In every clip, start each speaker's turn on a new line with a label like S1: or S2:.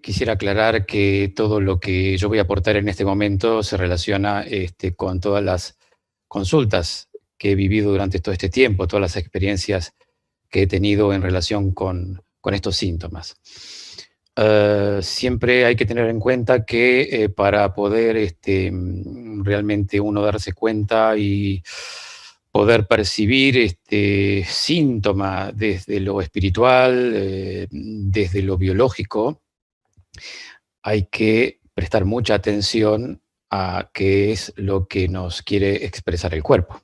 S1: Quisiera aclarar que todo lo que yo voy a aportar en este momento se relaciona con todas las consultas que he vivido durante todo este tiempo, todas las experiencias que he tenido en relación con estos síntomas. Siempre hay que tener en cuenta que para poder realmente uno darse cuenta y poder percibir síntoma desde lo espiritual, desde lo biológico, hay que prestar mucha atención a qué es lo que nos quiere expresar el cuerpo.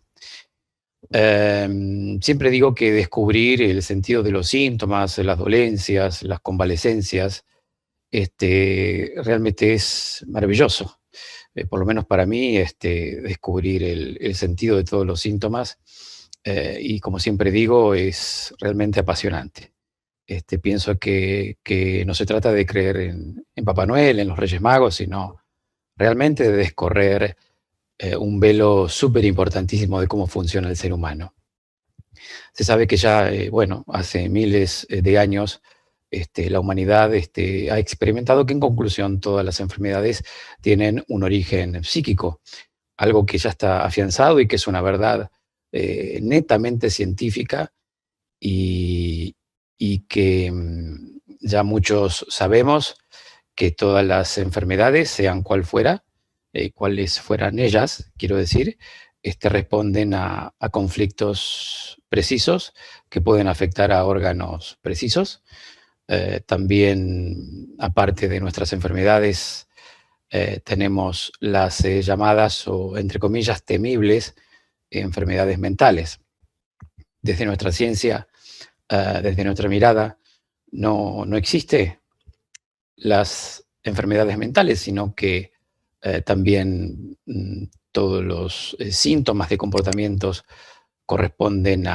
S1: Siempre digo que descubrir el sentido de los síntomas, las dolencias, las convalecencias, realmente es maravilloso. Por lo menos para mí, descubrir el sentido de todos los síntomas, y como siempre digo, es realmente apasionante. Pienso que no se trata de creer en Papá Noel, en los Reyes Magos, sino realmente de descorrer un velo súper importantísimo de cómo funciona el ser humano. Se sabe que ya, hace miles de años, la humanidad ha experimentado que en conclusión todas las enfermedades tienen un origen psíquico, algo que ya está afianzado y que es una verdad netamente científica y, y que ya muchos sabemos que todas las enfermedades, sean cuales fueran ellas, quiero decir, responden a conflictos precisos que pueden afectar a órganos precisos. También, aparte de nuestras enfermedades, tenemos las llamadas o, entre comillas, temibles enfermedades mentales. Desde nuestra ciencia, desde nuestra mirada, no existe las enfermedades mentales, sino que también todos los síntomas de comportamientos corresponden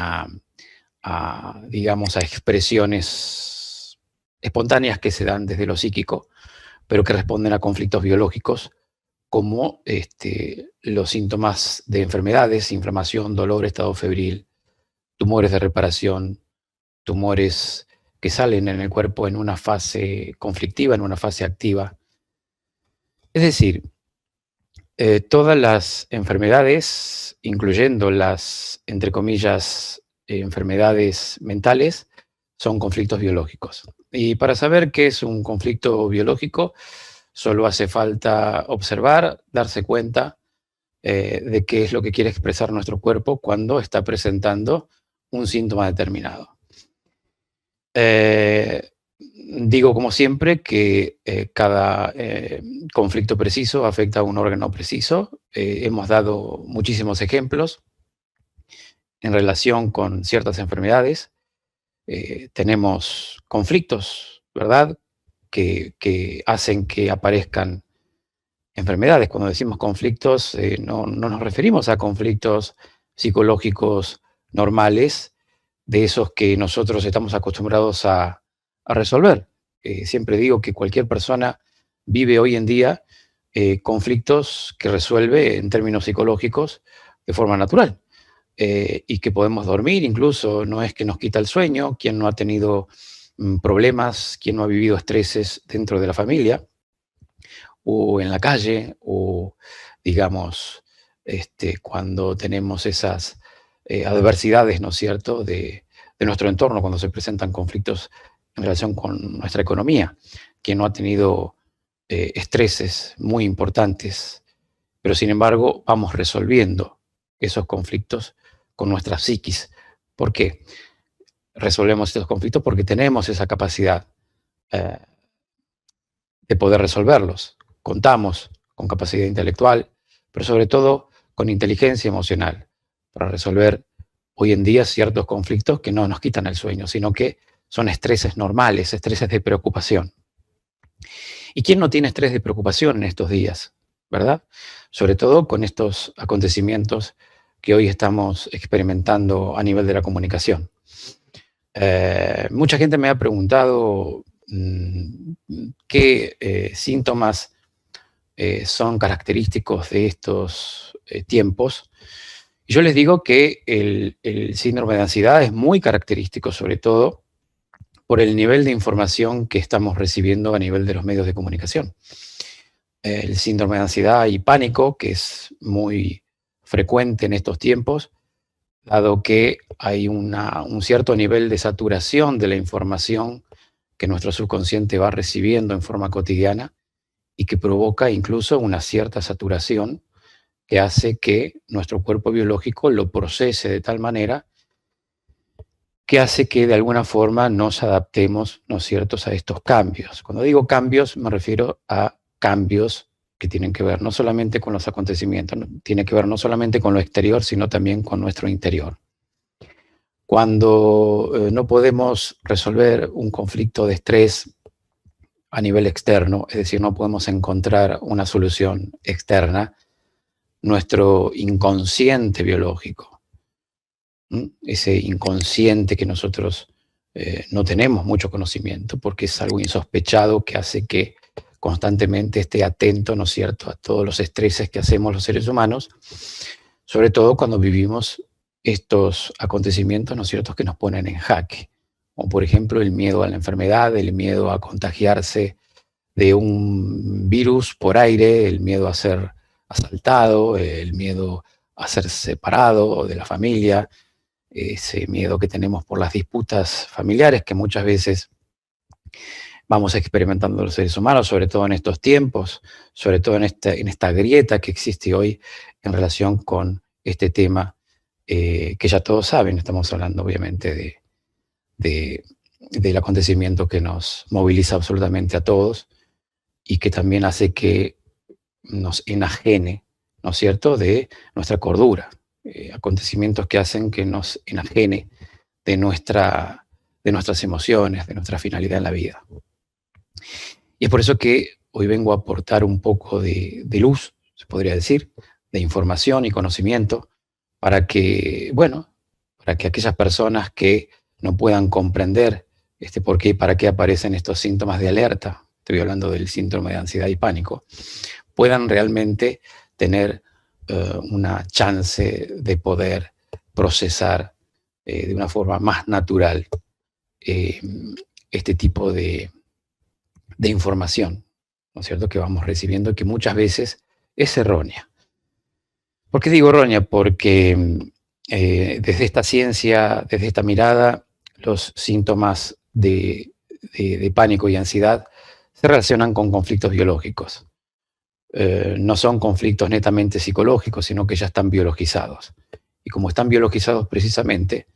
S1: digamos, a expresiones espontáneas que se dan desde lo psíquico, pero que responden a conflictos biológicos, como los síntomas de enfermedades, inflamación, dolor, estado febril, tumores de reparación, tumores que salen en el cuerpo en una fase conflictiva, en una fase activa. Es decir, todas las enfermedades, incluyendo las, entre comillas, enfermedades mentales, son conflictos biológicos. Y para saber qué es un conflicto biológico, solo hace falta observar, darse cuenta de qué es lo que quiere expresar nuestro cuerpo cuando está presentando un síntoma determinado. Digo, como siempre, que cada conflicto preciso afecta a un órgano preciso. Hemos dado muchísimos ejemplos en relación con ciertas enfermedades. Tenemos conflictos, ¿verdad?, que hacen que aparezcan enfermedades. Cuando decimos conflictos, no nos referimos a conflictos psicológicos normales, de esos que nosotros estamos acostumbrados a resolver. Siempre digo que cualquier persona vive hoy en día conflictos que resuelve en términos psicológicos de forma natural, y que podemos dormir incluso. No es que nos quita el sueño. ¿Quién no ha tenido problemas? ¿Quién no ha vivido estreses dentro de la familia o en la calle, o digamos, cuando tenemos esas adversidades, ¿no es cierto?, de nuestro entorno, cuando se presentan conflictos en relación con nuestra economía? ¿Quién no ha tenido estreses muy importantes? Pero sin embargo vamos resolviendo esos conflictos con nuestra psiquis. ¿Por qué resolvemos estos conflictos? Porque tenemos esa capacidad de poder resolverlos. Contamos con capacidad intelectual, pero sobre todo con inteligencia emocional, para resolver hoy en día ciertos conflictos que no nos quitan el sueño, sino que son estreses normales, estreses de preocupación. ¿Y quién no tiene estrés de preocupación en estos días, verdad? Sobre todo con estos acontecimientos que hoy estamos experimentando a nivel de la comunicación. Mucha gente me ha preguntado qué síntomas son característicos de estos tiempos. Y yo les digo que el síndrome de ansiedad es muy característico, sobre todo por el nivel de información que estamos recibiendo a nivel de los medios de comunicación. El síndrome de ansiedad y pánico, que es muy frecuente en estos tiempos, dado que hay un cierto nivel de saturación de la información que nuestro subconsciente va recibiendo en forma cotidiana y que provoca incluso una cierta saturación que hace que nuestro cuerpo biológico lo procese de tal manera que hace que de alguna forma nos adaptemos, ¿no es cierto?, a estos cambios. Cuando digo cambios, me refiero a cambios que tienen que ver no solamente con los acontecimientos, tiene que ver no solamente con lo exterior, sino también con nuestro interior. Cuando no podemos resolver un conflicto de estrés a nivel externo, es decir, no podemos encontrar una solución externa, nuestro inconsciente biológico, ese inconsciente que nosotros no tenemos mucho conocimiento porque es algo insospechado que hace que constantemente esté atento, ¿no es cierto?, a todos los estreses que hacemos los seres humanos, sobre todo cuando vivimos estos acontecimientos, ¿no es cierto?, que nos ponen en jaque, como por ejemplo el miedo a la enfermedad, el miedo a contagiarse de un virus por aire, el miedo a ser asaltado, el miedo a ser separado de la familia, ese miedo que tenemos por las disputas familiares que muchas veces vamos experimentando los seres humanos, sobre todo en estos tiempos, sobre todo en esta grieta que existe hoy en relación con este tema que ya todos saben. Estamos hablando obviamente del acontecimiento que nos moviliza absolutamente a todos y que también hace que nos enajene, ¿no es cierto?, de nuestra cordura. Acontecimientos que hacen que nos enajene de nuestras emociones, de nuestra finalidad en la vida. Y es por eso que hoy vengo a aportar un poco de luz, se podría decir, de información y conocimiento para que, bueno, para que aquellas personas que no puedan comprender por qué y para qué aparecen estos síntomas de alerta, estoy hablando del síndrome de ansiedad y pánico, puedan realmente tener una chance de poder procesar de una forma más natural este tipo de información, ¿no es cierto?, que vamos recibiendo, que muchas veces es errónea. ¿Por qué digo errónea? Porque desde esta ciencia, desde esta mirada, los síntomas de pánico y ansiedad se relacionan con conflictos biológicos. No son conflictos netamente psicológicos, sino que ya están biologizados. Y como están biologizados precisamente,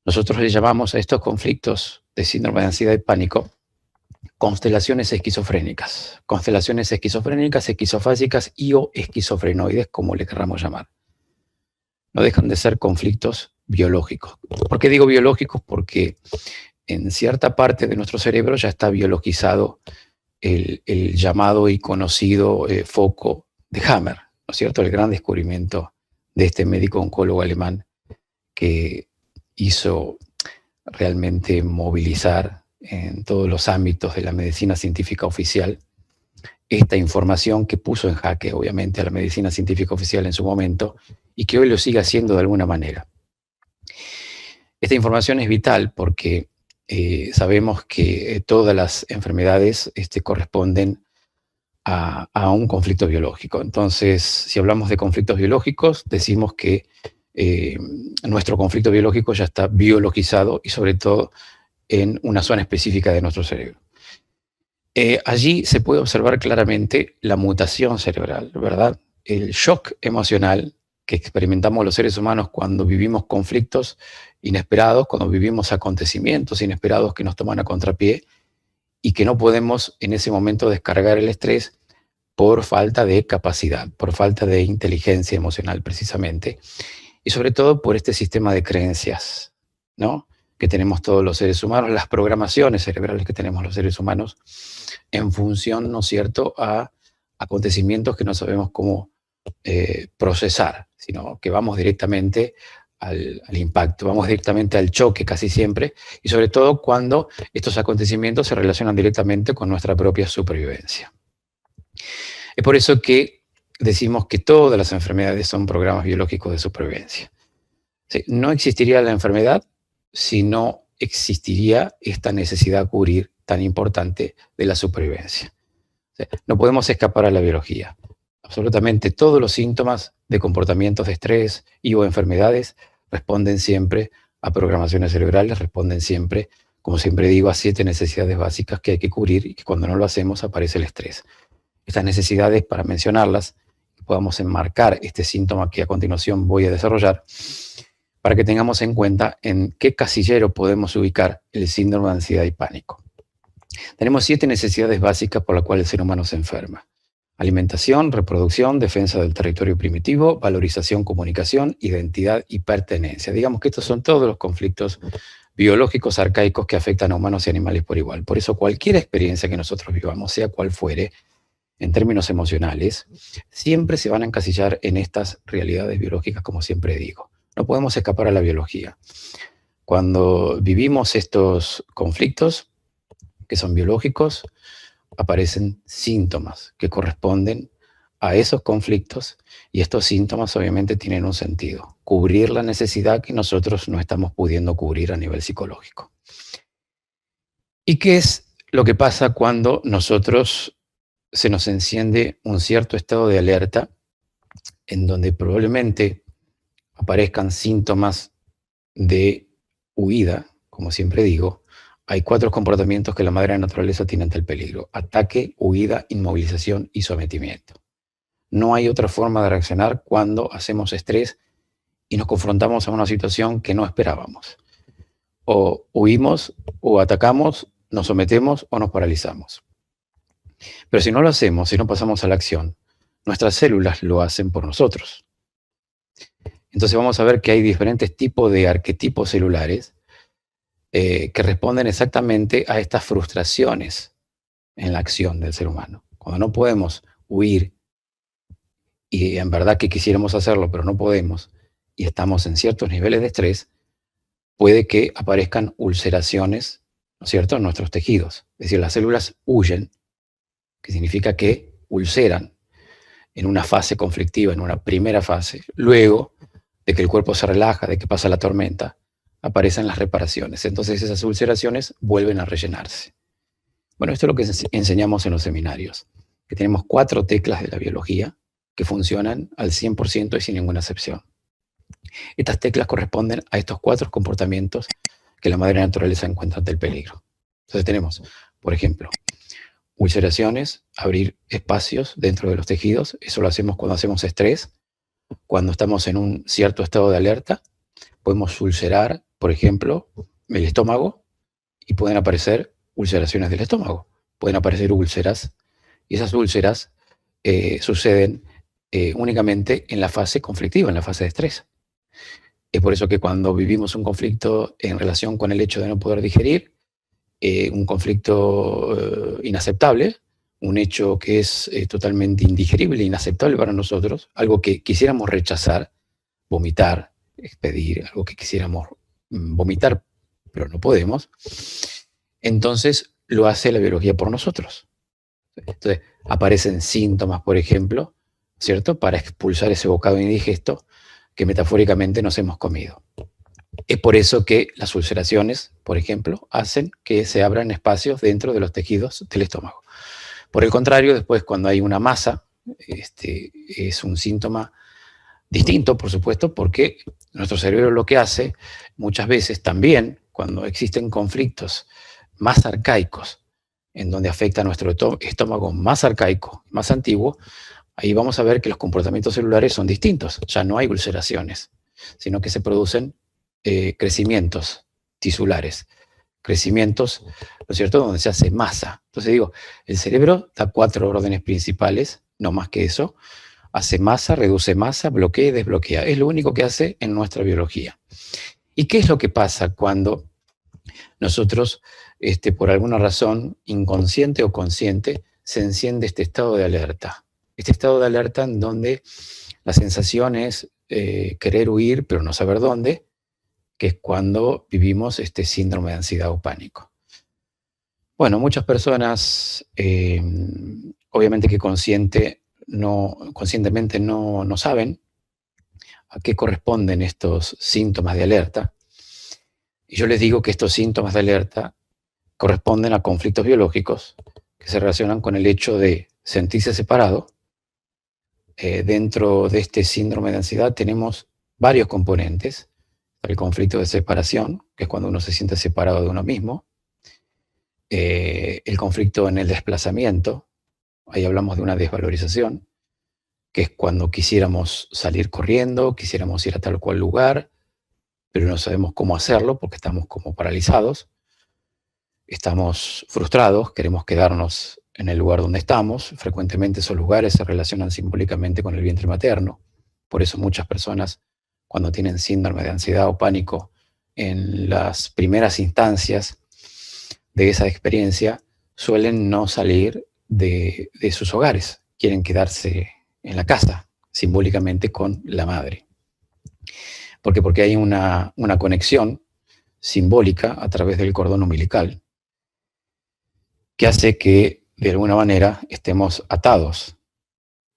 S1: nosotros le llamamos a estos conflictos de síndrome de ansiedad y pánico constelaciones esquizofrénicas, esquizofásicas y o esquizofrenoides, como le querramos llamar. No dejan de ser conflictos biológicos. ¿Por qué digo biológicos? Porque en cierta parte de nuestro cerebro ya está biologizado el llamado y conocido foco de Hammer, ¿no es cierto?, el gran descubrimiento de este médico oncólogo alemán que hizo realmente movilizar en todos los ámbitos de la medicina científica oficial esta información que puso en jaque, obviamente, a la medicina científica oficial en su momento y que hoy lo sigue haciendo de alguna manera. Esta información es vital porque sabemos que todas las enfermedades corresponden a un conflicto biológico. Entonces, si hablamos de conflictos biológicos, decimos que nuestro conflicto biológico ya está biologizado y sobre todo en una zona específica de nuestro cerebro. Allí se puede observar claramente la mutación cerebral, ¿verdad? El shock emocional que experimentamos los seres humanos cuando vivimos conflictos inesperados, cuando vivimos acontecimientos inesperados que nos toman a contrapié y que no podemos en ese momento descargar el estrés por falta de capacidad, por falta de inteligencia emocional precisamente, y sobre todo por este sistema de creencias, ¿no?, que tenemos todos los seres humanos, las programaciones cerebrales que tenemos los seres humanos en función, ¿no es cierto?, a acontecimientos que no sabemos cómo procesar, sino que vamos directamente al impacto, vamos directamente al choque casi siempre, y sobre todo cuando estos acontecimientos se relacionan directamente con nuestra propia supervivencia. Es por eso que decimos que todas las enfermedades son programas biológicos de supervivencia. Sí, no existiría la enfermedad si no existiría esta necesidad de cubrir tan importante de la supervivencia. O sea, no podemos escapar a la biología. Absolutamente todos los síntomas de comportamientos de estrés y o enfermedades responden siempre a programaciones cerebrales, responden siempre, como siempre digo, a 7 necesidades básicas que hay que cubrir y que cuando no lo hacemos aparece el estrés. Estas necesidades, para mencionarlas, podamos enmarcar este síntoma que a continuación voy a desarrollar, para que tengamos en cuenta en qué casillero podemos ubicar el síndrome de ansiedad y pánico. Tenemos 7 necesidades básicas por las cuales el ser humano se enferma: alimentación, reproducción, defensa del territorio primitivo, valorización, comunicación, identidad y pertenencia. Digamos que estos son todos los conflictos biológicos arcaicos que afectan a humanos y animales por igual. Por eso cualquier experiencia que nosotros vivamos, sea cual fuere, en términos emocionales, siempre se van a encasillar en estas realidades biológicas, como siempre digo. No podemos escapar a la biología. Cuando vivimos estos conflictos, que son biológicos, aparecen síntomas que corresponden a esos conflictos, y estos síntomas obviamente tienen un sentido: cubrir la necesidad que nosotros no estamos pudiendo cubrir a nivel psicológico. ¿Y qué es lo que pasa cuando nosotros se nos enciende un cierto estado de alerta en donde probablemente aparezcan síntomas de huida? Como siempre digo, hay 4 comportamientos que la madre naturaleza tiene ante el peligro: ataque, huida, inmovilización y sometimiento. No hay otra forma de reaccionar cuando hacemos estrés y nos confrontamos a una situación que no esperábamos. O huimos, o atacamos, nos sometemos o nos paralizamos. Pero si no lo hacemos, si no pasamos a la acción, nuestras células lo hacen por nosotros. Entonces vamos a ver que hay diferentes tipos de arquetipos celulares que responden exactamente a estas frustraciones en la acción del ser humano. Cuando no podemos huir, y en verdad que quisiéramos hacerlo, pero no podemos, y estamos en ciertos niveles de estrés, puede que aparezcan ulceraciones, ¿no es cierto?, en nuestros tejidos. Es decir, las células huyen, que significa que ulceran en una fase conflictiva, en una primera fase. Luego de que el cuerpo se relaja, de que pasa la tormenta, aparecen las reparaciones. Entonces esas ulceraciones vuelven a rellenarse. Bueno, esto es lo que enseñamos en los seminarios, que tenemos 4 teclas de la biología que funcionan al 100% y sin ninguna excepción. Estas teclas corresponden a estos 4 comportamientos que la madre naturaleza encuentra ante el peligro. Entonces tenemos, por ejemplo, ulceraciones, abrir espacios dentro de los tejidos. Eso lo hacemos cuando hacemos estrés, cuando estamos en un cierto estado de alerta. Podemos ulcerar, por ejemplo, el estómago, y pueden aparecer ulceraciones del estómago. Pueden aparecer úlceras, y esas úlceras suceden únicamente en la fase conflictiva, en la fase de estrés. Es por eso que cuando vivimos un conflicto en relación con el hecho de no poder digerir, un conflicto inaceptable, un hecho que es totalmente indigerible, inaceptable para nosotros, algo que quisiéramos rechazar, vomitar, expedir, algo que quisiéramos vomitar, pero no podemos, entonces lo hace la biología por nosotros. Entonces aparecen síntomas, por ejemplo, ¿cierto?, para expulsar ese bocado indigesto que metafóricamente nos hemos comido. Es por eso que las ulceraciones, por ejemplo, hacen que se abran espacios dentro de los tejidos del estómago. Por el contrario, después cuando hay una masa, es un síntoma distinto, por supuesto, porque nuestro cerebro lo que hace muchas veces también, cuando existen conflictos más arcaicos, en donde afecta a nuestro estómago más arcaico, más antiguo, ahí vamos a ver que los comportamientos celulares son distintos. Ya no hay ulceraciones, sino que se producen crecimientos tisulares, crecimientos, ¿no es cierto?, donde se hace masa. Entonces digo, el cerebro da 4 órdenes principales, no más que eso: hace masa, reduce masa, bloquea y desbloquea. Es lo único que hace en nuestra biología. ¿Y qué es lo que pasa cuando nosotros, por alguna razón, inconsciente o consciente, se enciende este estado de alerta? Este estado de alerta en donde la sensación es querer huir, pero no saber dónde, que es cuando vivimos este síndrome de ansiedad o pánico. Bueno, muchas personas, obviamente que conscientemente no saben a qué corresponden estos síntomas de alerta, Y yo les digo que estos síntomas de alerta corresponden a conflictos biológicos que se relacionan con el hecho de sentirse separado. Dentro de este síndrome de ansiedad tenemos varios componentes. El conflicto de separación, que es cuando uno se siente separado de uno mismo. El conflicto en el desplazamiento, ahí hablamos de una desvalorización, que es cuando quisiéramos salir corriendo, quisiéramos ir a tal cual lugar, pero no sabemos cómo hacerlo porque estamos como paralizados, estamos frustrados, queremos quedarnos en el lugar donde estamos. Frecuentemente esos lugares se relacionan simbólicamente con el vientre materno. Por eso muchas personas, cuando tienen síndrome de ansiedad o pánico, en las primeras instancias de esa experiencia, suelen no salir de sus hogares, quieren quedarse en la casa, simbólicamente con la madre. ¿Por qué? Porque hay una conexión simbólica a través del cordón umbilical que hace que, de alguna manera, estemos atados,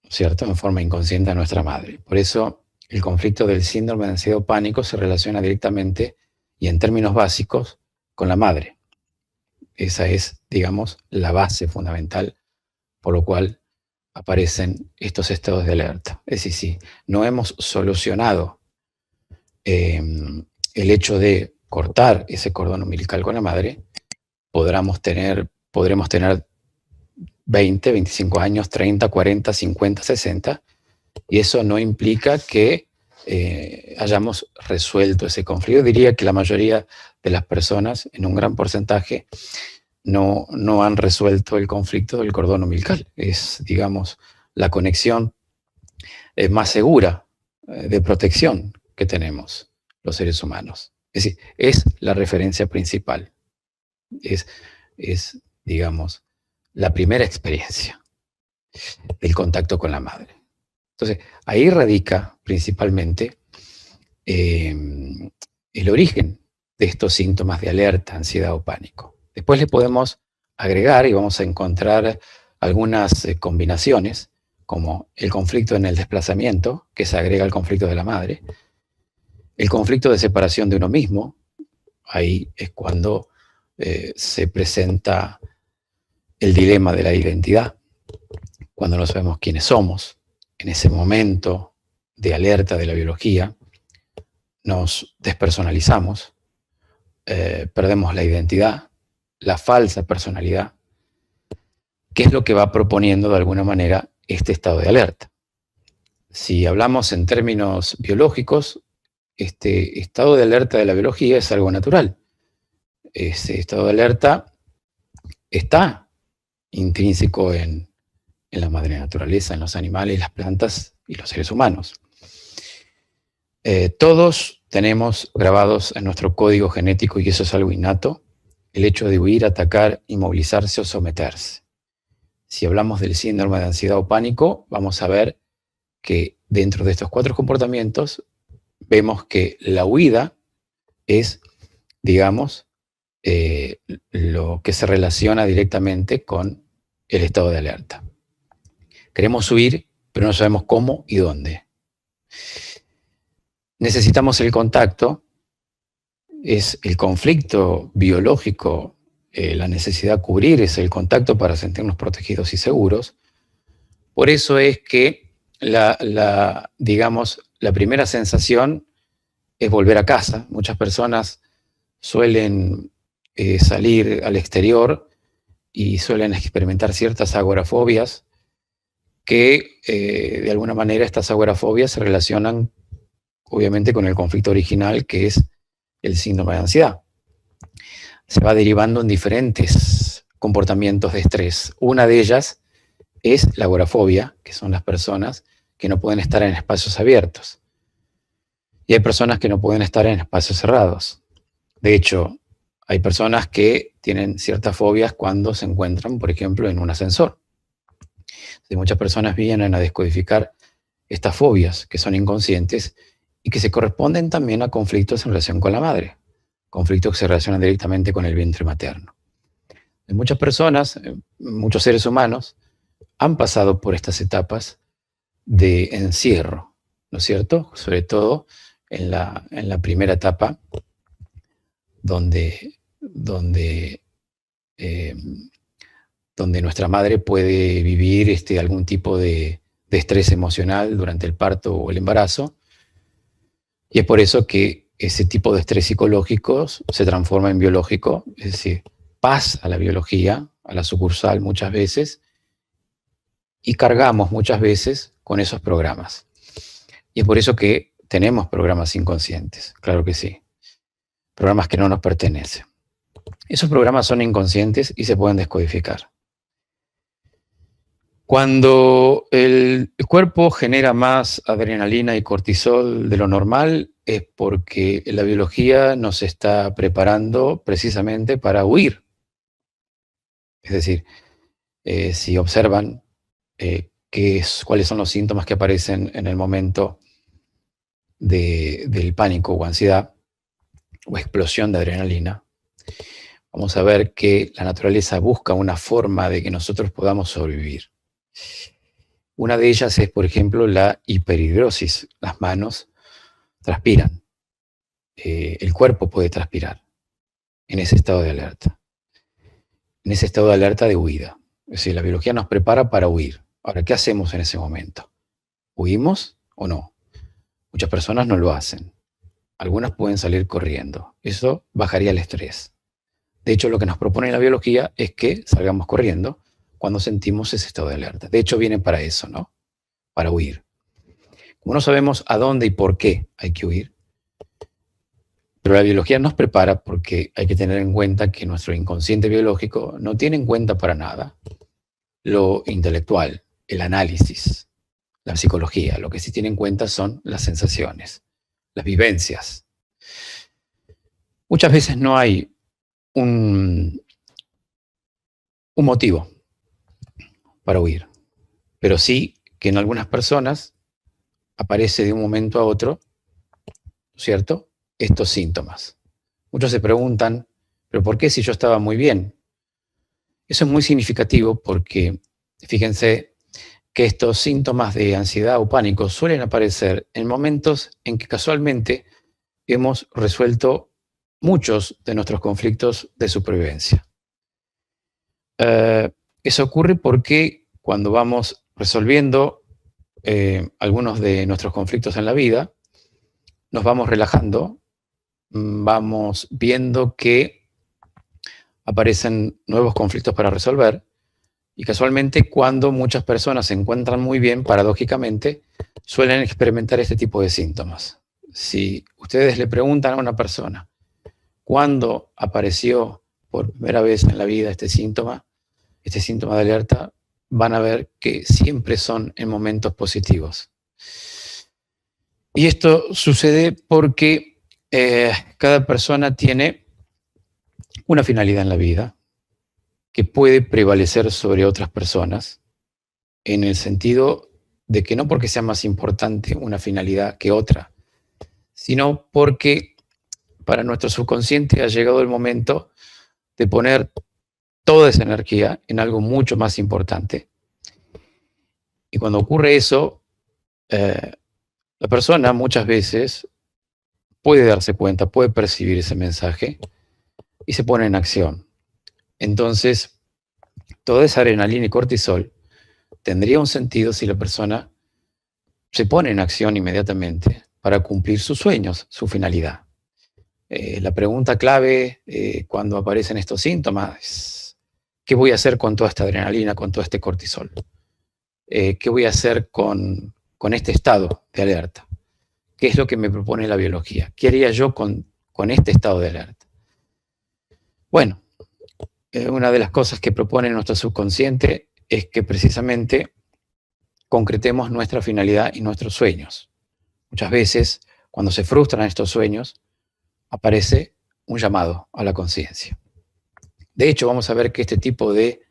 S1: ¿cierto?, en forma inconsciente a nuestra madre. Por eso, el conflicto del síndrome de ansiedad o pánico se relaciona directamente y en términos básicos con la madre. Esa es, digamos, la base fundamental por lo cual aparecen estos estados de alerta. Es decir, si no hemos solucionado el hecho de cortar ese cordón umbilical con la madre, podremos tener 20, 25 años, 30, 40, 50, 60, y eso no implica que hayamos resuelto ese conflicto. Yo diría que la mayoría de las personas, en un gran porcentaje, no han resuelto el conflicto del cordón umbilical. Es, digamos, la conexión más segura de protección que tenemos los seres humanos. Es decir, es la referencia principal. Es, digamos, la primera experiencia del contacto con la madre. Entonces, ahí radica principalmente el origen de estos síntomas de alerta, ansiedad o pánico. Después le podemos agregar y vamos a encontrar algunas combinaciones, como el conflicto en el desplazamiento, que se agrega al conflicto de la madre, el conflicto de separación de uno mismo. Ahí es cuando se presenta el dilema de la identidad, cuando no sabemos quiénes somos. En ese momento de alerta de la biología, nos despersonalizamos, perdemos la identidad, la falsa personalidad, que es lo que va proponiendo de alguna manera este estado de alerta. Si hablamos en términos biológicos, este estado de alerta de la biología es algo natural. Ese estado de alerta está intrínseco en la madre naturaleza, en los animales, las plantas y los seres humanos. Todos tenemos grabados en nuestro código genético, y eso es algo innato, el hecho de huir, atacar, inmovilizarse o someterse. Si hablamos del síndrome de ansiedad o pánico, vamos a ver que dentro de estos 4 comportamientos vemos que la huida es, digamos, lo que se relaciona directamente con el estado de alerta. Queremos huir, pero no sabemos cómo y dónde. Necesitamos el contacto, es el conflicto biológico, la necesidad de cubrir es el contacto para sentirnos protegidos y seguros. Por eso es que digamos, la primera sensación es volver a casa. Muchas personas suelen salir al exterior y suelen experimentar ciertas agorafobias que de alguna manera estas agorafobias se relacionan obviamente con el conflicto original, que es el síndrome de ansiedad. Se va derivando en diferentes comportamientos de estrés. Una de ellas es la agorafobia, que son las personas que no pueden estar en espacios abiertos. Y hay personas que no pueden estar en espacios cerrados. De hecho, hay personas que tienen ciertas fobias cuando se encuentran, por ejemplo, en un ascensor. Muchas personas vienen a descodificar estas fobias que son inconscientes y que se corresponden también a conflictos en relación con la madre, conflictos que se relacionan directamente con el vientre materno. Muchas personas, muchos seres humanos, han pasado por estas etapas de encierro, ¿no es cierto? Sobre todo en la primera etapa donde, eh, donde nuestra madre puede vivir algún tipo de estrés emocional durante el parto o el embarazo, y es por eso que ese tipo de estrés psicológico se transforma en biológico, es decir, pasa a la biología, a la sucursal muchas veces, y cargamos muchas veces con esos programas. Y es por eso que tenemos programas inconscientes, claro que sí, programas que no nos pertenecen. Esos programas son inconscientes y se pueden descodificar. Cuando el cuerpo genera más adrenalina y cortisol de lo normal, es porque la biología nos está preparando precisamente para huir. Es decir, si observan cuáles son los síntomas que aparecen en el momento del pánico o ansiedad o explosión de adrenalina, vamos a ver que la naturaleza busca una forma de que nosotros podamos sobrevivir. Una de ellas es, por ejemplo, la hiperhidrosis. Las manos transpiran, el cuerpo puede transpirar en ese estado de alerta, en ese estado de alerta de huida. Es decir, la biología nos prepara para huir. Ahora, ¿qué hacemos en ese momento? ¿Huimos o no? Muchas personas no lo hacen. Algunas pueden salir corriendo. Eso bajaría el estrés. De hecho, lo que nos propone la biología es que salgamos corriendo cuando sentimos ese estado de alerta. De hecho, viene para eso, ¿no? Para huir. Como no sabemos a dónde y por qué hay que huir, pero la biología nos prepara porque hay que tener en cuenta que nuestro inconsciente biológico no tiene en cuenta para nada lo intelectual, el análisis, la psicología. Lo que sí tiene en cuenta son las sensaciones, las vivencias. Muchas veces no hay un motivo para huir, pero sí que en algunas personas aparece de un momento a otro, ¿cierto?, estos síntomas. Muchos se preguntan, ¿pero por qué si yo estaba muy bien? Eso es muy significativo porque, fíjense, que estos síntomas de ansiedad o pánico suelen aparecer en momentos en que casualmente hemos resuelto muchos de nuestros conflictos de supervivencia. Eso ocurre porque cuando vamos resolviendo algunos de nuestros conflictos en la vida, nos vamos relajando, vamos viendo que aparecen nuevos conflictos para resolver, y casualmente cuando muchas personas se encuentran muy bien, paradójicamente, suelen experimentar este tipo de síntomas. Si ustedes le preguntan a una persona cuándo apareció por primera vez en la vida este síntoma de alerta, van a ver que siempre son en momentos positivos. Y esto sucede porque cada persona tiene una finalidad en la vida que puede prevalecer sobre otras personas, en el sentido de que no porque sea más importante una finalidad que otra, sino porque para nuestro subconsciente ha llegado el momento de poner toda esa energía en algo mucho más importante. Y cuando ocurre eso, la persona muchas veces puede darse cuenta, puede percibir ese mensaje y se pone en acción. Entonces, toda esa adrenalina y cortisol tendría un sentido si la persona se pone en acción inmediatamente para cumplir sus sueños, su finalidad. La pregunta clave cuando aparecen estos síntomas es: ¿qué voy a hacer con toda esta adrenalina, con todo este cortisol? ¿Qué voy a hacer con este estado de alerta? ¿Qué es lo que me propone la biología? ¿Qué haría yo con este estado de alerta? Bueno, una de las cosas que propone nuestro subconsciente es que precisamente concretemos nuestra finalidad y nuestros sueños. Muchas veces, cuando se frustran estos sueños, aparece un llamado a la conciencia. De hecho, vamos a ver que este tipo de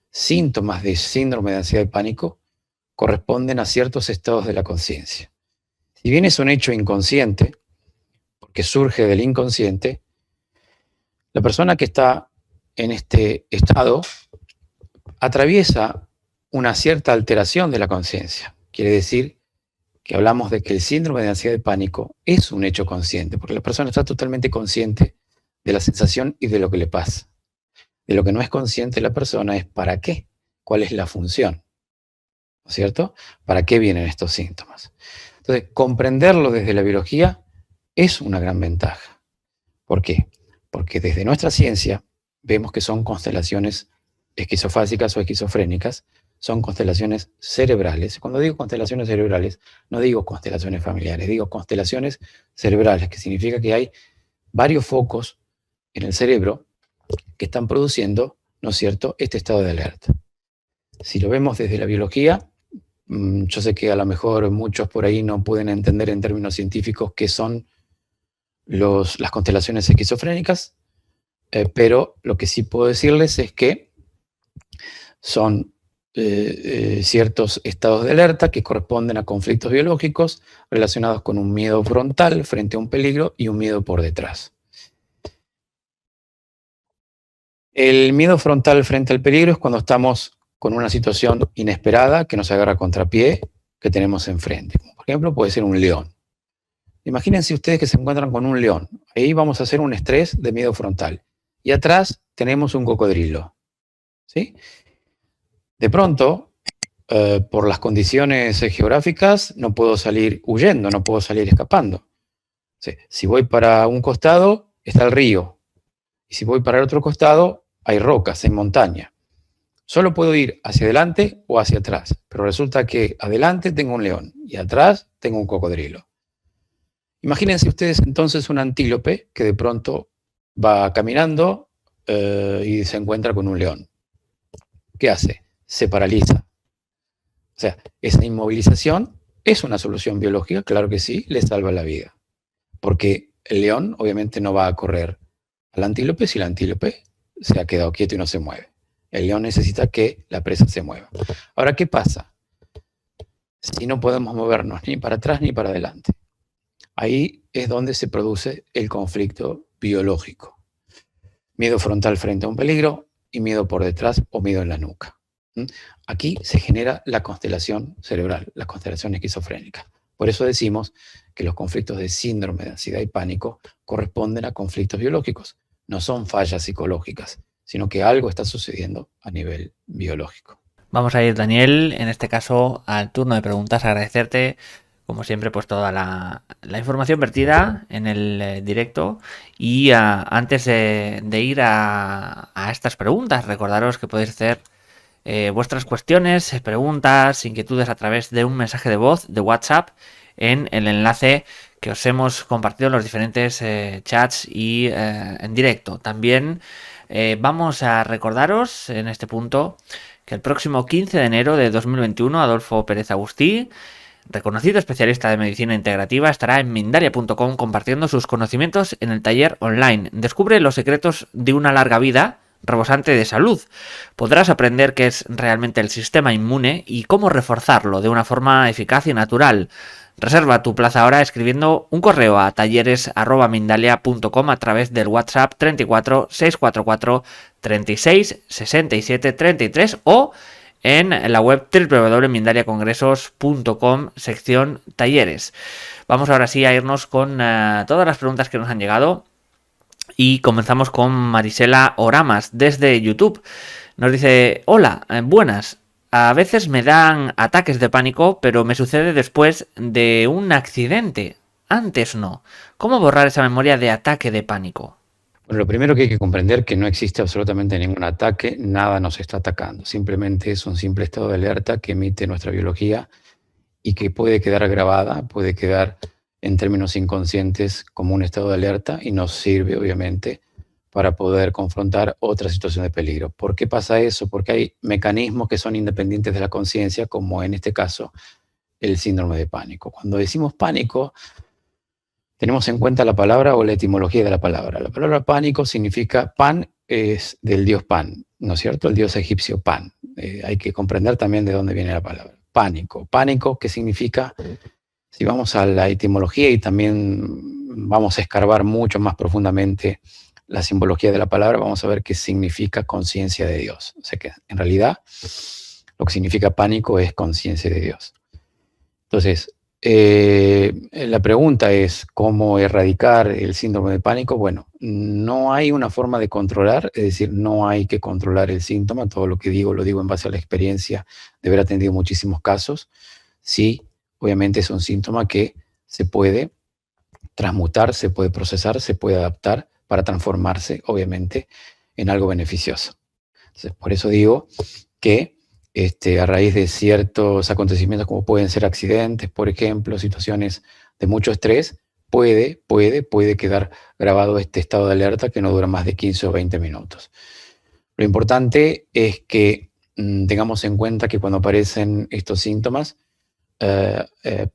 S1: síntomas de síndrome de ansiedad y pánico corresponden a ciertos estados de la conciencia. Si bien es un hecho inconsciente, porque surge del inconsciente, la persona que está en este estado atraviesa una cierta alteración de la conciencia. Quiere decir que hablamos de que el síndrome de ansiedad y pánico es un hecho consciente, porque la persona está totalmente consciente de la sensación y de lo que le pasa. De lo que no es consciente la persona es para qué, cuál es la función, ¿no es cierto? ¿Para qué vienen estos síntomas? Entonces, comprenderlo desde la biología es una gran ventaja. ¿Por qué? Porque desde nuestra ciencia vemos que son constelaciones esquizofásicas o esquizofrénicas, son constelaciones cerebrales. Cuando digo constelaciones cerebrales, no digo constelaciones familiares, digo constelaciones cerebrales, que significa que hay varios focos en el cerebro que están produciendo, ¿no es cierto?, este estado de alerta. Si lo vemos desde la biología, yo sé que a lo mejor muchos por ahí no pueden entender en términos científicos qué son las constelaciones esquizofrénicas, pero lo que sí puedo decirles es que son ciertos estados de alerta que corresponden a conflictos biológicos relacionados con un miedo frontal frente a un peligro y un miedo por detrás. El miedo frontal frente al peligro es cuando estamos con una situación inesperada que nos agarra a contrapié, que tenemos enfrente. Como por ejemplo, puede ser un león. Imagínense ustedes que se encuentran con un león. Ahí vamos a hacer un estrés de miedo frontal. Y atrás tenemos un cocodrilo. ¿Sí? De pronto, por las condiciones geográficas, no puedo salir huyendo, no puedo salir escapando. ¿Sí? Si voy para un costado, está el río. Y si voy para el otro costado, hay rocas, hay montaña. Solo puedo ir hacia adelante o hacia atrás, pero resulta que adelante tengo un león y atrás tengo un cocodrilo. Imagínense ustedes entonces un antílope que de pronto va caminando y se encuentra con un león. ¿Qué hace? Se paraliza. O sea, esa inmovilización es una solución biológica, claro que sí, le salva la vida. Porque el león obviamente no va a correr al antílope si el antílope se ha quedado quieto y no se mueve. El león necesita que la presa se mueva. Ahora, ¿qué pasa? Si no podemos movernos ni para atrás ni para adelante. Ahí es donde se produce el conflicto biológico. Miedo frontal frente a un peligro y miedo por detrás o miedo en la nuca. Aquí se genera la constelación cerebral, la constelación esquizofrénica. Por eso decimos que los conflictos de síndrome de ansiedad y pánico corresponden a conflictos biológicos. No son fallas psicológicas, sino que algo está sucediendo a nivel biológico.
S2: Vamos a ir, Daniel, en este caso al turno de preguntas. Agradecerte, como siempre, pues toda la información vertida en el directo. Y antes de ir a estas preguntas, recordaros que podéis hacer vuestras cuestiones, preguntas, inquietudes a través de un mensaje de voz de WhatsApp en el enlace que os hemos compartido en los diferentes chats y en directo. También vamos a recordaros en este punto que el próximo 15 de enero de 2021 Adolfo Pérez Agustí, reconocido especialista de medicina integrativa, estará en Mindalia.com compartiendo sus conocimientos en el taller online. Descubre los secretos de una larga vida rebosante de salud. Podrás aprender qué es realmente el sistema inmune y cómo reforzarlo de una forma eficaz y natural. Reserva tu plaza ahora escribiendo un correo a talleres@mindalia.com a través del WhatsApp 34 644 36 67 33 o en la web www.mindaliacongresos.com sección talleres. Vamos ahora sí a irnos con todas las preguntas que nos han llegado. Y comenzamos con Marisela Oramas desde YouTube. Nos dice: hola, buenas. A veces me dan ataques de pánico, pero me sucede después de un accidente. Antes no. ¿Cómo borrar esa memoria de ataque de pánico?
S1: Bueno, lo primero que hay que comprender es que no existe absolutamente ningún ataque, nada nos está atacando. Simplemente es un simple estado de alerta que emite nuestra biología y que puede quedar grabada, puede quedar en términos inconscientes como un estado de alerta y nos sirve obviamente para poder confrontar otra situación de peligro. ¿Por qué pasa eso? Porque hay mecanismos que son independientes de la conciencia, como en este caso el síndrome de pánico. Cuando decimos pánico, tenemos en cuenta la palabra o la etimología de la palabra. La palabra pánico significa pan, es del dios Pan, ¿no es cierto? El dios egipcio Pan. Hay que comprender también de dónde viene la palabra. Pánico. Pánico, ¿qué significa? Si vamos a la etimología y también vamos a escarbar mucho más profundamente la simbología de la palabra, vamos a ver qué significa conciencia de Dios. O sea que en realidad lo que significa pánico es conciencia de Dios. Entonces, La pregunta es cómo erradicar el síndrome de pánico. Bueno, no hay una forma de controlar, es decir, no hay que controlar el síntoma. Todo lo que digo lo digo en base a la experiencia de haber atendido muchísimos casos. Sí, obviamente es un síntoma que se puede transmutar, se puede procesar, se puede adaptar para transformarse, obviamente, en algo beneficioso. Entonces, por eso digo que a raíz de ciertos acontecimientos como pueden ser accidentes, por ejemplo, situaciones de mucho estrés, puede quedar grabado este estado de alerta que no dura más de 15 o 20 minutos. Lo importante es que tengamos en cuenta que cuando aparecen estos síntomas,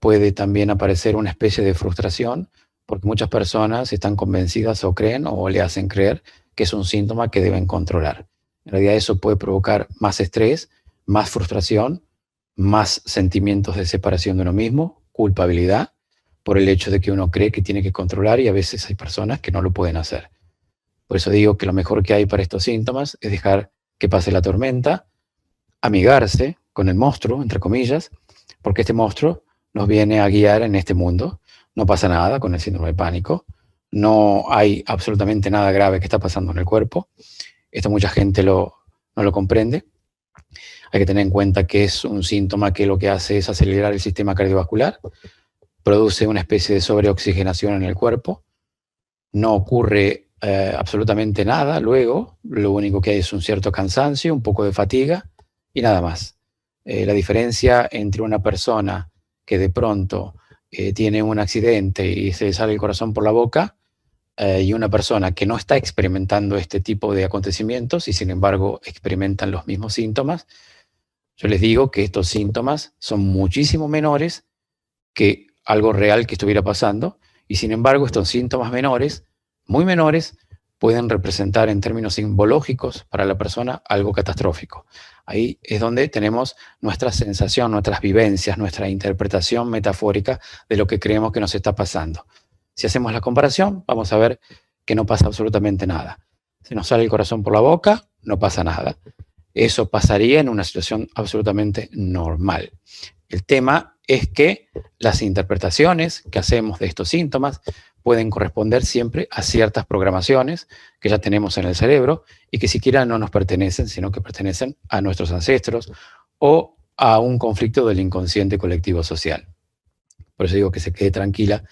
S1: puede también aparecer una especie de frustración, porque muchas personas están convencidas o creen o le hacen creer que es un síntoma que deben controlar. En realidad eso puede provocar más estrés, más frustración, más sentimientos de separación de uno mismo, culpabilidad, por el hecho de que uno cree que tiene que controlar y a veces hay personas que no lo pueden hacer. Por eso digo que lo mejor que hay para estos síntomas es dejar que pase la tormenta, amigarse con el monstruo, entre comillas, porque este monstruo nos viene a guiar en este mundo. No pasa nada con el síndrome de pánico, no hay absolutamente nada grave que está pasando en el cuerpo. Esto mucha gente no lo comprende. Hay que tener en cuenta que es un síntoma que lo que hace es acelerar el sistema cardiovascular, produce una especie de sobreoxigenación en el cuerpo, no ocurre absolutamente nada luego, lo único que hay es un cierto cansancio, un poco de fatiga y nada más. La diferencia entre una persona que de pronto tiene un accidente y se le sale el corazón por la boca y una persona que no está experimentando este tipo de acontecimientos y sin embargo experimentan los mismos síntomas, yo les digo que estos síntomas son muchísimo menores que algo real que estuviera pasando y sin embargo estos síntomas menores, muy menores, pueden representar en términos simbológicos para la persona algo catastrófico. Ahí es donde tenemos nuestra sensación, nuestras vivencias, nuestra interpretación metafórica de lo que creemos que nos está pasando. Si hacemos la comparación, vamos a ver que no pasa absolutamente nada. Si nos sale el corazón por la boca, no pasa nada. Eso pasaría en una situación absolutamente normal. El tema es que las interpretaciones que hacemos de estos síntomas pueden corresponder siempre a ciertas programaciones que ya tenemos en el cerebro y que siquiera no nos pertenecen, sino que pertenecen a nuestros ancestros o a un conflicto del inconsciente colectivo social. Por eso digo que se quede tranquila,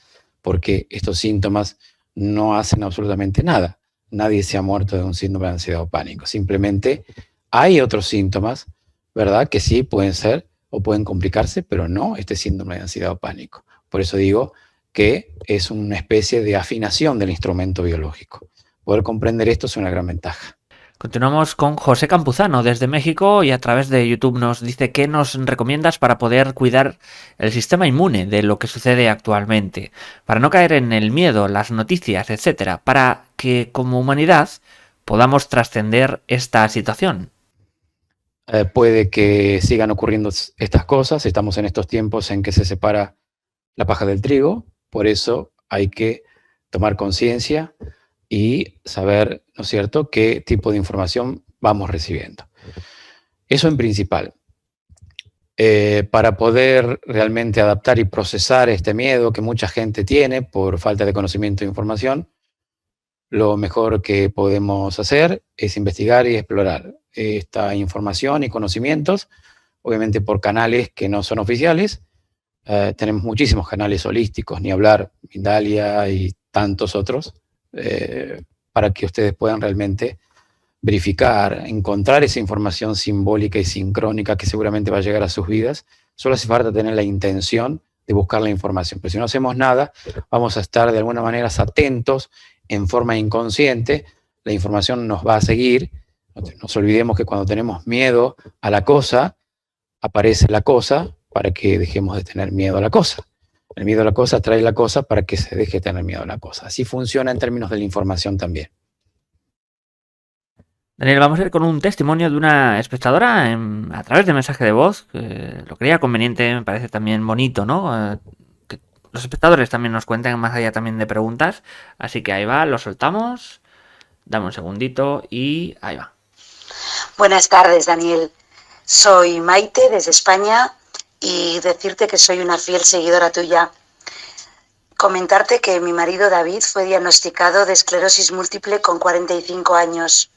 S1: porque estos síntomas no hacen absolutamente nada. Nadie se ha muerto de un síndrome de ansiedad o pánico. Simplemente hay otros síntomas, ¿verdad?, que sí pueden ser o pueden complicarse, pero no este síndrome de ansiedad o pánico. Por eso digo que es una especie de afinación del instrumento biológico. Poder comprender esto es una gran ventaja.
S2: Continuamos con José Campuzano desde México y a través de YouTube nos dice qué nos recomiendas para poder cuidar el sistema inmune de lo que sucede actualmente, para no caer en el miedo, las noticias, etcétera, para que como humanidad podamos trascender esta situación.
S1: Puede que sigan ocurriendo estas cosas. Estamos en estos tiempos en que se separa la paja del trigo, por eso hay que tomar conciencia y saber, ¿no es cierto?, qué tipo de información vamos recibiendo. Eso en principal. Para poder realmente adaptar y procesar este miedo que mucha gente tiene por falta de conocimiento e información, lo mejor que podemos hacer es investigar y explorar esta información y conocimientos, obviamente por canales que no son oficiales. Tenemos muchísimos canales holísticos, ni hablar, Mindalia y tantos otros, para que ustedes puedan realmente verificar, encontrar esa información simbólica y sincrónica que seguramente va a llegar a sus vidas. Solo hace falta tener la intención de buscar la información. Pero si no hacemos nada, vamos a estar de alguna manera atentos en forma inconsciente. La información nos va a seguir. No nos olvidemos que cuando tenemos miedo a la cosa, aparece la cosa para que dejemos de tener miedo a la cosa. El miedo a la cosa trae la cosa para que se deje de tener miedo a la cosa. Así funciona en términos de la información también.
S2: Daniel, vamos a ir con un testimonio de una espectadora a través de mensaje de voz, que lo creía conveniente, me parece también bonito, ¿no? Que los espectadores también nos cuenten más allá también de preguntas, así que ahí va, lo soltamos, dame un segundito y ahí va.
S3: Buenas tardes, Daniel. Soy Maite desde España y decirte que soy una fiel seguidora tuya. Comentarte que mi marido David fue diagnosticado de esclerosis múltiple con 45 años.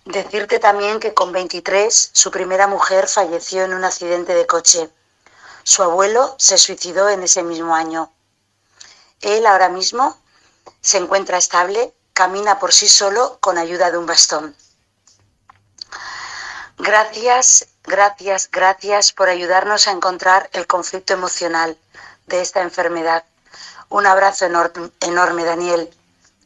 S3: Decirte también que con 23 su primera mujer falleció en un accidente de coche. Su abuelo se suicidó en ese mismo año. Él ahora mismo se encuentra estable, camina por sí solo con ayuda de un bastón. Gracias, gracias, gracias por ayudarnos a encontrar el conflicto emocional de esta enfermedad. Un abrazo enorme, Daniel,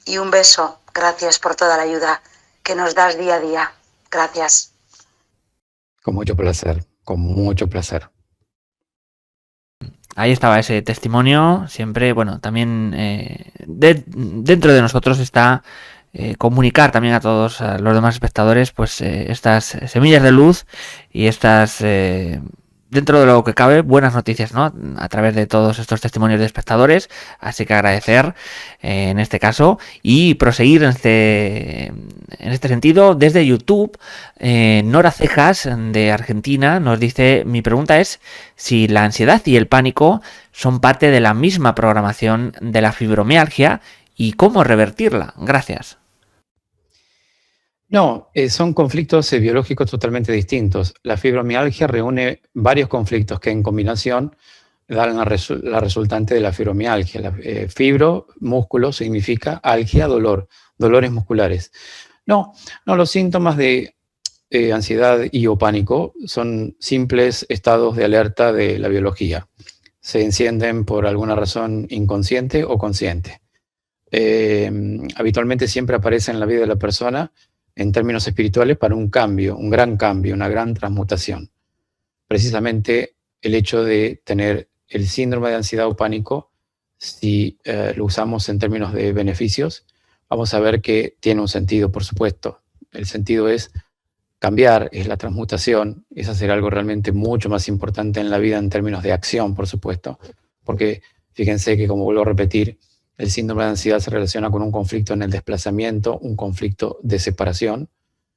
S3: y un beso. Gracias por toda la ayuda que nos das día a día. Gracias.
S1: Con mucho placer, con mucho placer.
S2: Ahí estaba ese testimonio. Siempre, bueno, también dentro de nosotros está comunicar también a todos a los demás espectadores pues estas semillas de luz y estas dentro de lo que cabe buenas noticias, ¿no? A través de todos estos testimonios de espectadores, así que agradecer en este caso y proseguir en este sentido desde YouTube. Nora Cejas de Argentina nos dice: mi pregunta es si la ansiedad y el pánico son parte de la misma programación de la fibromialgia y cómo revertirla. Gracias.
S1: No, son conflictos biológicos totalmente distintos. La fibromialgia reúne varios conflictos que en combinación dan la resultante de la fibromialgia. Fibro, músculo, significa algia, dolor, dolores musculares. No, los síntomas de ansiedad y o pánico son simples estados de alerta de la biología. Se encienden por alguna razón inconsciente o consciente. Habitualmente siempre aparece en la vida de la persona en términos espirituales para un cambio, un gran cambio, una gran transmutación. Precisamente el hecho de tener el síndrome de ansiedad o pánico, si lo usamos en términos de beneficios, vamos a ver que tiene un sentido, por supuesto. El sentido es cambiar, es la transmutación, es hacer algo realmente mucho más importante en la vida en términos de acción, por supuesto, porque fíjense que, como vuelvo a repetir, el síndrome de ansiedad se relaciona con un conflicto en el desplazamiento, un conflicto de separación.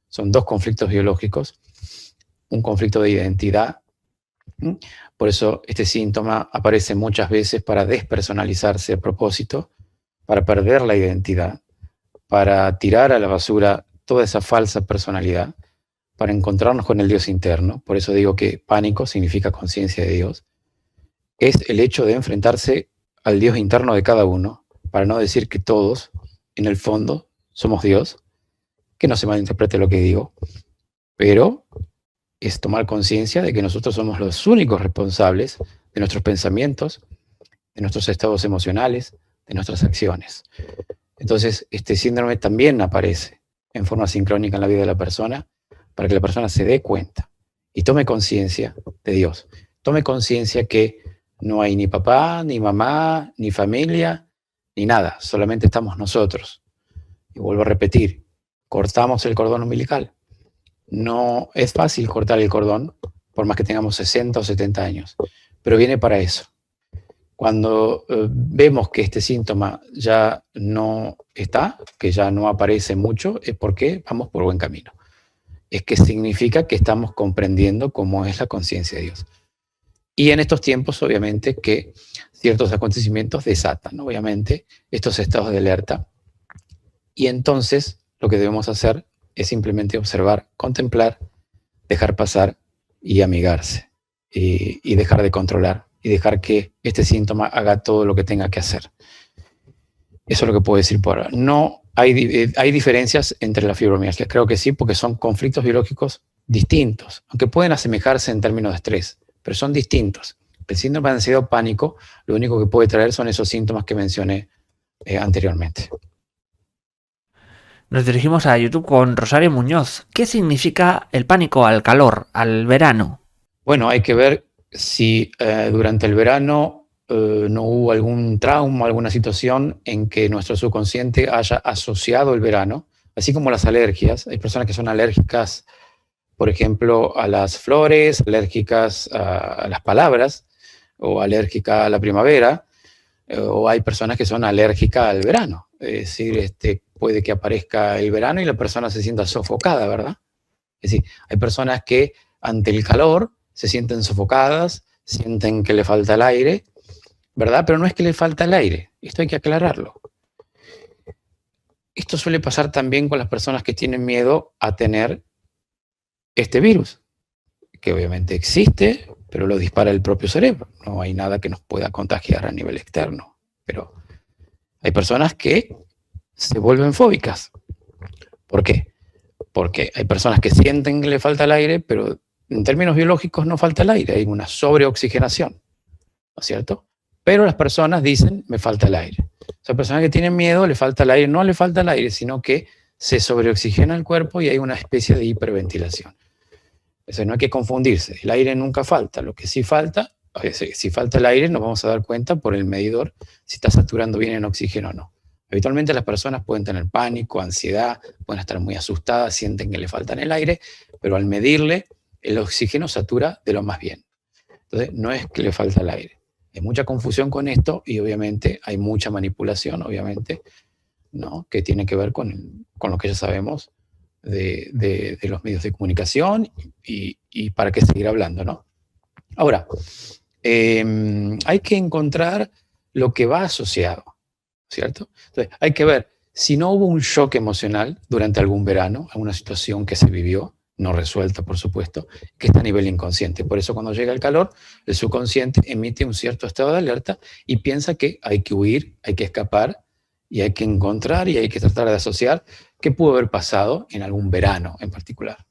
S1: Son dos conflictos biológicos, un conflicto de identidad. Por eso este síntoma aparece muchas veces para despersonalizarse a propósito, para perder la identidad, para tirar a la basura toda esa falsa personalidad, para encontrarnos con el Dios interno. Por eso digo que pánico significa conciencia de Dios. Es el hecho de enfrentarse al Dios interno de cada uno, para no decir que todos, en el fondo, somos Dios, que no se malinterprete lo que digo, pero es tomar conciencia de que nosotros somos los únicos responsables de nuestros pensamientos, de nuestros estados emocionales, de nuestras acciones. Entonces, este síndrome también aparece en forma sincrónica en la vida de la persona, para que la persona se dé cuenta y tome conciencia de Dios. Tome conciencia que no hay ni papá, ni mamá, ni familia, ni nada, solamente estamos nosotros. Y vuelvo a repetir, cortamos el cordón umbilical. No es fácil cortar el cordón, por más que tengamos 60 o 70 años, pero viene para eso. Cuando vemos que este síntoma ya no está, que ya no aparece mucho, es porque vamos por buen camino. Es que significa que estamos comprendiendo cómo es la conciencia de Dios. Y en estos tiempos, obviamente, que ciertos acontecimientos desatan, obviamente, estos estados de alerta. Y entonces, lo que debemos hacer es simplemente observar, contemplar, dejar pasar y amigarse. Y dejar de controlar. Y dejar que este síntoma haga todo lo que tenga que hacer. Eso es lo que puedo decir por ahora. No hay diferencias entre la fibromialgia. Creo que sí, porque son conflictos biológicos distintos, aunque pueden asemejarse en términos de estrés, pero son distintos. El síndrome de ansiedad o pánico, lo único que puede traer son esos síntomas que mencioné anteriormente.
S2: Nos dirigimos a YouTube con Rosario Muñoz. ¿Qué significa el pánico al calor, al verano?
S1: Bueno, hay que ver si durante el verano no hubo algún trauma, alguna situación en que nuestro subconsciente haya asociado el verano, así como las alergias. Hay personas que son alérgicas, por ejemplo, a las flores, alérgicas a las palabras, o alérgicas a la primavera, o hay personas que son alérgicas al verano. Es decir, puede que aparezca el verano y la persona se sienta sofocada, ¿verdad? Es decir, hay personas que ante el calor se sienten sofocadas, sienten que le falta el aire, ¿verdad? Pero no es que le falta el aire, esto hay que aclararlo. Esto suele pasar también con las personas que tienen miedo a tener este virus, que obviamente existe, pero lo dispara el propio cerebro. No hay nada que nos pueda contagiar a nivel externo. Pero hay personas que se vuelven fóbicas. ¿Por qué? Porque hay personas que sienten que le falta el aire, pero en términos biológicos no falta el aire, hay una sobreoxigenación, ¿no es cierto? Pero las personas dicen, me falta el aire. O sea, personas que tienen miedo, le falta el aire, no le falta el aire, sino que se sobreoxigena el cuerpo y hay una especie de hiperventilación. Eso no hay que confundirse, el aire nunca falta, lo que sí falta, si falta el aire nos vamos a dar cuenta por el medidor si está saturando bien en oxígeno o no. Habitualmente las personas pueden tener pánico, ansiedad, pueden estar muy asustadas, sienten que le faltan el aire, pero al medirle el oxígeno satura de lo más bien. Entonces no es que le falta el aire. Hay mucha confusión con esto y obviamente hay mucha manipulación, obviamente, ¿no? Que tiene que ver con lo que ya sabemos de los medios de comunicación y para qué seguir hablando, ¿no? Ahora, hay que encontrar lo que va asociado, ¿cierto? Entonces, hay que ver si no hubo un shock emocional durante algún verano, alguna situación que se vivió, no resuelta, por supuesto, que está a nivel inconsciente. Por eso cuando llega el calor, el subconsciente emite un cierto estado de alerta y piensa que hay que huir, hay que escapar y hay que encontrar y hay que tratar de asociar qué pudo haber pasado en algún verano en particular.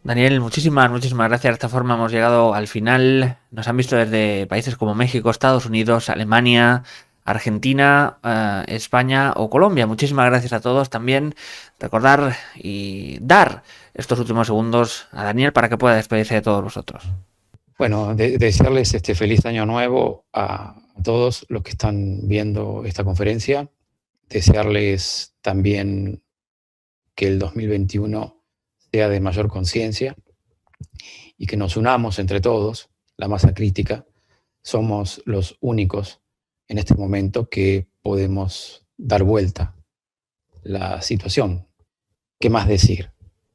S2: Daniel, muchísimas gracias. De esta forma hemos llegado al final. Nos han visto desde países como México, Estados Unidos, Alemania, Argentina, España o Colombia. Muchísimas gracias a todos. También recordar y dar estos últimos segundos a Daniel para que pueda despedirse de todos vosotros.
S1: Bueno, desearles feliz año nuevo a todos los que están viendo esta conferencia. Desearles también que el 2021 sea de mayor conciencia y que nos unamos entre todos, la masa crítica. Somos los únicos en este momento que podemos dar vuelta la situación. ¿Qué más decir?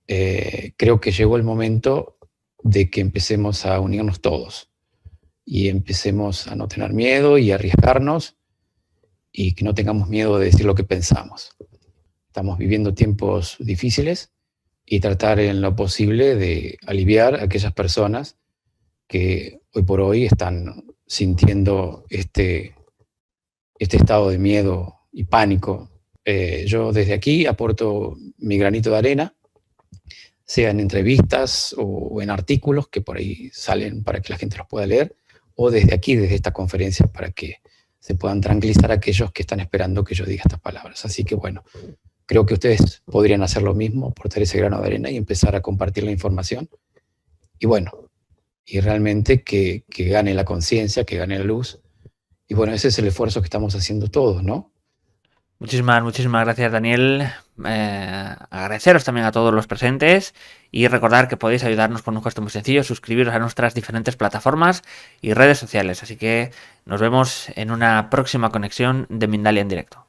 S1: Creo que llegó el momento de que empecemos a unirnos todos y empecemos a no tener miedo y arriesgarnos y que no tengamos miedo de decir lo que pensamos. Estamos viviendo tiempos difíciles y tratar en lo posible de aliviar a aquellas personas que hoy por hoy están sintiendo este estado de miedo y pánico. Yo desde aquí aporto mi granito de arena, sea en entrevistas o en artículos que por ahí salen para que la gente los pueda leer, o desde aquí, desde esta conferencia, para que se puedan tranquilizar a aquellos que están esperando que yo diga estas palabras. Así que bueno, creo que ustedes podrían hacer lo mismo, aportar ese grano de arena y empezar a compartir la información. Y bueno, y realmente que gane la conciencia, que gane la luz. Y bueno, ese es el esfuerzo que estamos haciendo todos, ¿no?
S2: Muchísimas gracias, Daniel. Agradeceros también a todos los presentes y recordar que podéis ayudarnos con un gesto muy sencillo, suscribiros a nuestras diferentes plataformas y redes sociales. Así que nos vemos en una próxima conexión de Mindalia en directo.